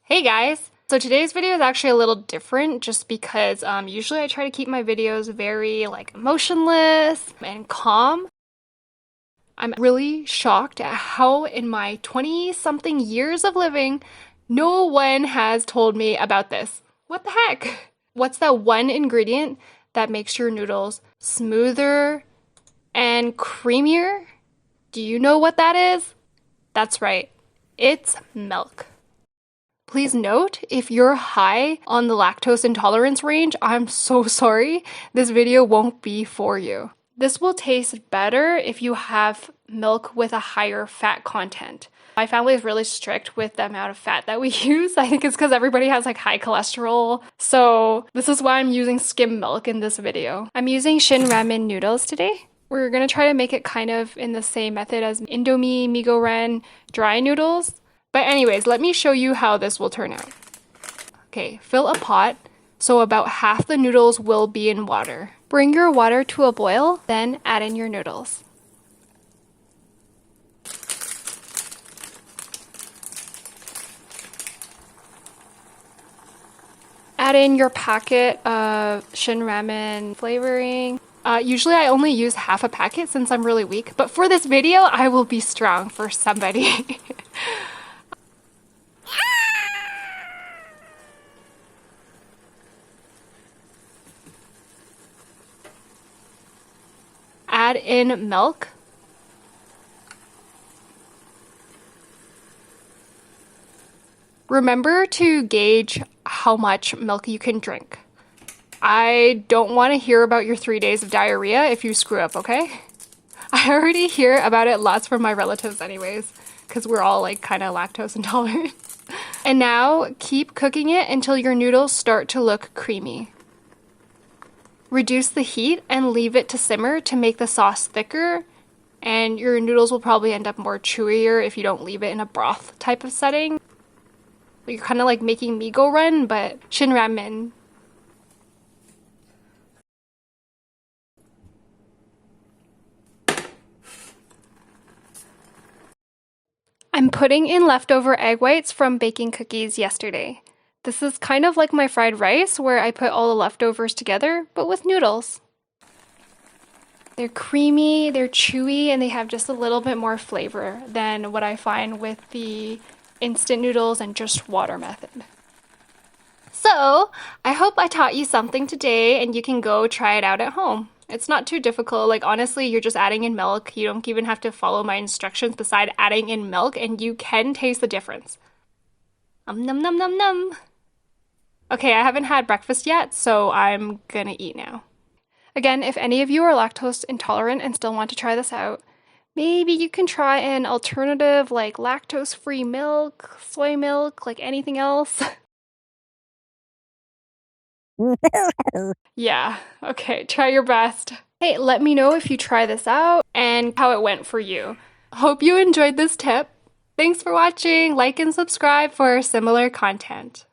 Hey guys! So today's video is actually a little different just because usually I try to keep my videos very emotionless and calm. I'm really shocked at how in my 20-something years of living, no one has told me about this. What the heck? What's that one ingredient that makes your noodles smoother and creamier? Do you know what that is? That's right, it's milk. Please note, if you're high on the lactose intolerance range, I'm so sorry, this video won't be for you. This will taste better if you have milk with a higher fat content. My family is really strict with the amount of fat that we use. I think it's because everybody has high cholesterol. So this is why I'm using skim milk in this video. I'm using Shin Ramen noodles today. We're gonna try to make it kind of in the same method as Indomie Migo Ren dry noodles. But anyways, let me show you how this will turn out. Okay, fill a pot so about half the noodles will be in water. Bring your water to a boil, then add in your noodles. Add in your packet of Shin Ramen flavoring. Usually I only use half a packet since I'm really weak, but for this video, I will be strong for somebody. Add in milk. Remember to gauge how much milk you can drink. I don't want to hear about your 3 days of diarrhea if you screw up, okay? I already hear about it lots from my relatives anyways, because we're all kind of lactose intolerant. And now keep cooking it until your noodles start to look creamy. Reduce the heat and leave it to simmer to make the sauce thicker, and your noodles will probably end up more chewier if you don't leave it in a broth type of setting. You're kind of like making Migo Ren, but Shin Ramen. I'm putting in leftover egg whites from baking cookies yesterday. This is kind of like my fried rice, where I put all the leftovers together, but with noodles. They're creamy, they're chewy, and they have just a little bit more flavor than what I find with the instant noodles and just water method. So, I hope I taught you something today and you can go try it out at home. It's not too difficult. Honestly, you're just adding in milk. You don't even have to follow my instructions beside adding in milk, and you can taste the difference. Num num num num. Okay, I haven't had breakfast yet, so I'm gonna eat now. Again, if any of you are lactose intolerant and still want to try this out, maybe you can try an alternative like lactose-free milk, soy milk, anything else. Yeah, okay, try your best. Hey, let me know if you try this out and how it went for you. Hope you enjoyed this tip. Thanks for watching. Like and subscribe for similar content.